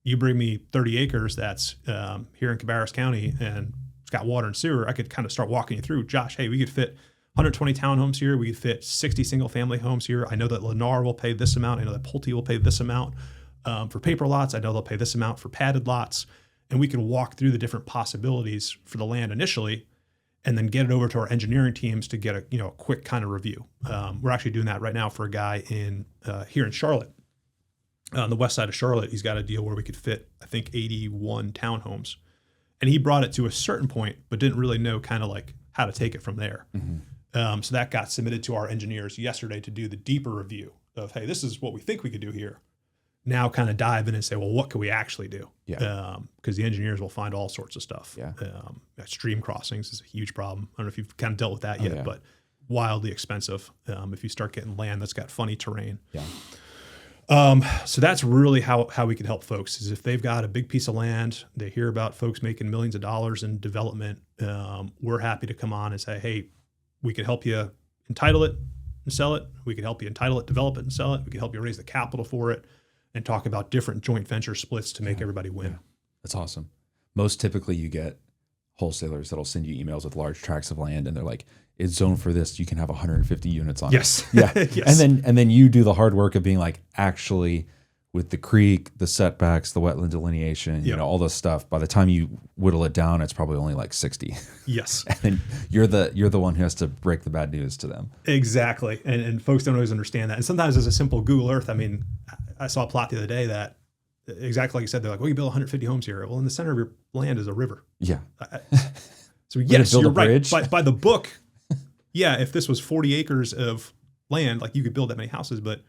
You bring me 30 acres that's here in Cabarrus County and it's got water and sewer. I could kind of start walking you through, Josh, hey, we could fit 120 townhomes here. We could fit 60 single family homes here. I know that Lennar will pay this amount. I know that Pulte will pay this amount for paper lots. I know they'll pay this amount for padded lots. And we can walk through the different possibilities for the land initially, and then get it over to our engineering teams to get a quick kind of review. We're actually doing that right now for a guy here in Charlotte, on the west side of Charlotte. He's got a deal where we could fit, I think, 81 townhomes, and he brought it to a certain point, but didn't really know kind of like how to take it from there. Mm-hmm. So that got submitted to our engineers yesterday to do the deeper review of, hey, this is what we think we could do here. Now kind of dive in and say, well, what can we actually do? Yeah. Because the engineers will find all sorts of stuff. Yeah. Stream crossings is a huge problem. I don't know if you've kind of dealt with that yet, but wildly expensive if you start getting land that's got funny terrain. Yeah. So that's really how we can help folks is if they've got a big piece of land, they hear about folks making millions of dollars in development, we're happy to come on and say, hey, we can help you entitle it and sell it. We can help you entitle it, develop it, and sell it. We can help you raise the capital for it, and talk about different joint venture splits to make everybody win. Yeah. That's awesome. Most typically you get wholesalers that'll send you emails with large tracts of land and they're like, it's zoned for this. You can have 150 units on yes. it. Yeah. Yes. And then you do the hard work of being like, actually with the creek, the setbacks, the wetland delineation, all this stuff. By the time you whittle it down, it's probably only like 60. Yes. And then you're the one who has to break the bad news to them. Exactly. And folks don't always understand that. And sometimes as a simple Google Earth, I mean, I saw a plot the other day that exactly like you said, they're like, well, you build 150 homes here. Well, in the center of your land is a river. Yeah. So yes, build you're a bridge? right. By the book, yeah, if this was 40 acres of land, like you could build that many houses, but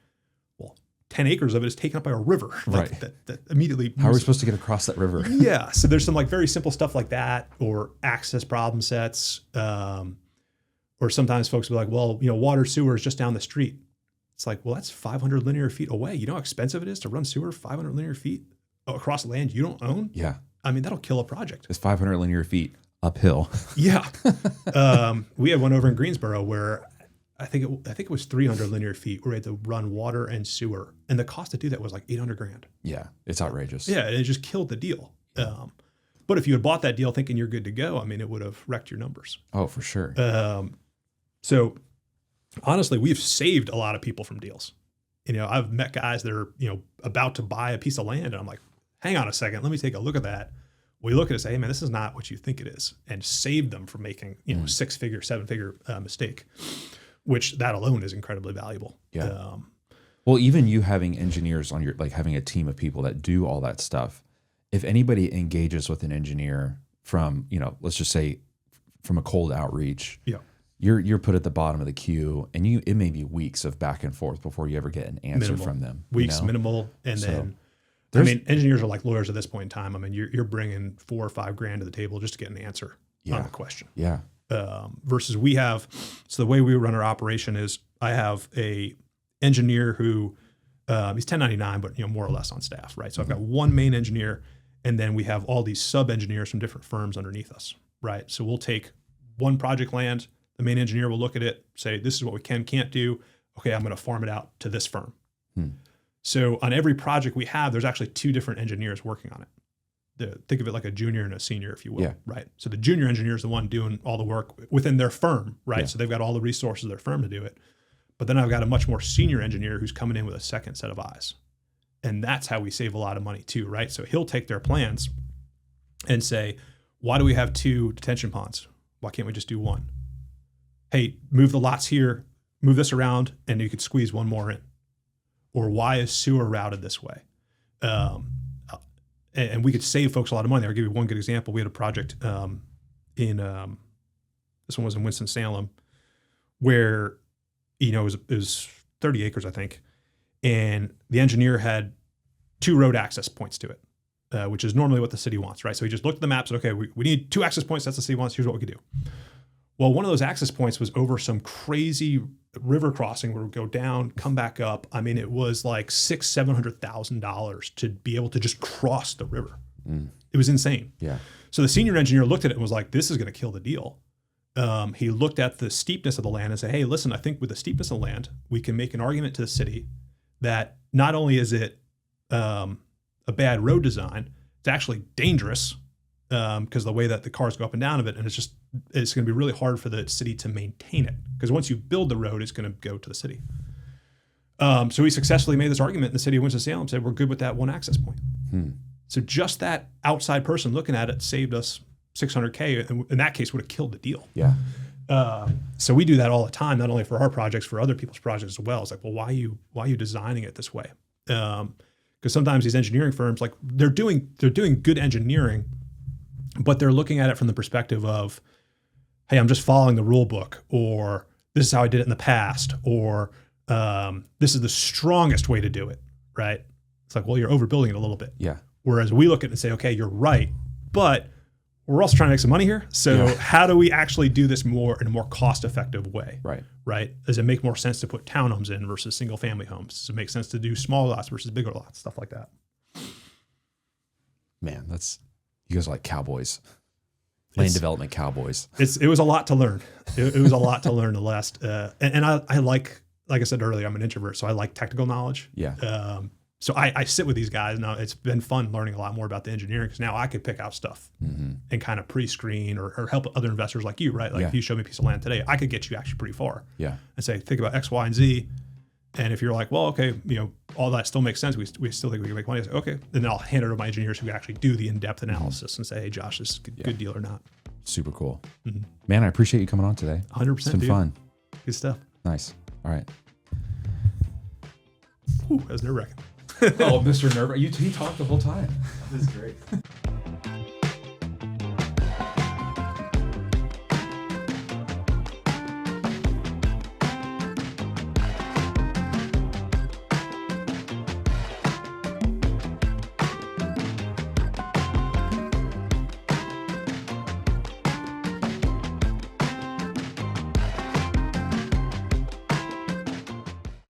10 acres of it is taken up by a river. Like Right. that immediately. How are we supposed to get across that river? Yeah. So there's some like very simple stuff like that, or access problem sets. Or sometimes folks will be like, well, water sewer is just down the street. It's like, well, that's 500 linear feet away. You know how expensive it is to run sewer 500 linear feet across land you don't own? Yeah. I mean, that'll kill a project. It's 500 linear feet uphill. Yeah. We had one over in Greensboro where I think it was 300 linear feet where we had to run water and sewer. And the cost to do that was like $800,000. Yeah. It's outrageous. Yeah. And it just killed the deal. But if you had bought that deal thinking you're good to go, I mean, it would have wrecked your numbers. Oh, for sure. So honestly, we've saved a lot of people from deals. I've met guys that are, about to buy a piece of land and I'm like, hang on a second, let me take a look at that. We look at it and say, hey man, this is not what you think it is, and save them from making, 6-figure, 7-figure mistake, which that alone is incredibly valuable. Yeah. Well, even you having engineers on having a team of people that do all that stuff, if anybody engages with an engineer from, let's just say from a cold outreach, you're put at the bottom of the queue, and it may be weeks of back and forth before you ever get an answer Minimal. from them. Weeks, you know? minimal, and So, then. I mean, engineers are like lawyers at this point in time. I mean, you're bringing $4,000 or $5,000 to the table just to get an answer on the question. Yeah. Versus we have, so the way we run our operation is I have a engineer who he's 1099, but more or less on staff, right? So I've got one main engineer, and then we have all these sub engineers from different firms underneath us, right? So we'll take one project land, the main engineer will look at it, say this is what we can't do. Okay, I'm going to farm it out to this firm. So on every project we have, there's actually two different engineers working on it. Think of it like a junior and a senior, if you will, right? So the junior engineer is the one doing all the work within their firm, right? So they've got all the resources of their firm to do it. But then I've got a much more senior engineer who's coming in with a second set of eyes. And that's how we save a lot of money too, right? So he'll take their plans and say, why do we have 2 detention ponds? Why can't we just do 1? Hey, move the lots here, move this around, and you could squeeze 1 more in. Or why is sewer routed this way? And we could save folks a lot of money. I'll give you one good example. We had a project this one was in Winston-Salem, where it was 30 acres, I think, and the engineer had 2 road access points to it, which is normally what the city wants, right? So he just looked at the map, said, okay, we need 2 access points. That's the city wants. Here's what we could do. Well, one of those access points was over some crazy river crossing where we go down, come back up. I mean, it was like $600,000 to be able to just cross the river. It was insane. Yeah. So the senior engineer looked at it and was like, this is going to kill the deal. He looked at the steepness of the land and said, hey, listen, I think with the steepness of the land, we can make an argument to the city that not only is it a bad road design, it's actually dangerous because the way that the cars go up and down of it, and it's going to be really hard for the city to maintain it, because once you build the road, it's going to go to the city. So we successfully made this argument, and the city of Winston-Salem said, we're good with that 1 access point. So just that outside person looking at it saved us $600K, and in that case would have killed the deal. Yeah. So we do that all the time, not only for our projects, for other people's projects as well. It's like, well, why are you designing it this way? Because sometimes these engineering firms, like they're doing good engineering, but they're looking at it from the perspective of, hey, I'm just following the rule book, or this is how I did it in the past, or this is the strongest way to do it, right? It's like, well, you're overbuilding it a little bit. Yeah. Whereas we look at it and say, okay, you're right, but we're also trying to make some money here. So how do we actually do this in a more cost-effective way? Right. Does it make more sense to put townhomes in versus single-family homes? Does it make sense to do small lots versus bigger lots? Stuff like that. Man, you guys are like cowboys, land development cowboys. It was a lot to learn. It was a lot to learn the last, and I like I said earlier, I'm an introvert, so I like technical knowledge. Yeah. So I sit with these guys now. It's been fun learning a lot more about the engineering, because now I could pick out stuff and kind of pre-screen or help other investors like you, right? Like if you show me a piece of land today, I could get you actually pretty far. Yeah. And say, think about X, Y, and Z. And if you're like, well, okay, all that still makes sense. We still think we can make money. I say, okay. And then I'll hand it to my engineers who actually do the in-depth analysis and say, hey, Josh, this is a good deal or not. Super cool. Man, I appreciate you coming on today. 100%. It's been fun. Good stuff. Nice. All right. Ooh, that was nerve-wracking. Oh, Mr. Nerve. He talked the whole time. This is great.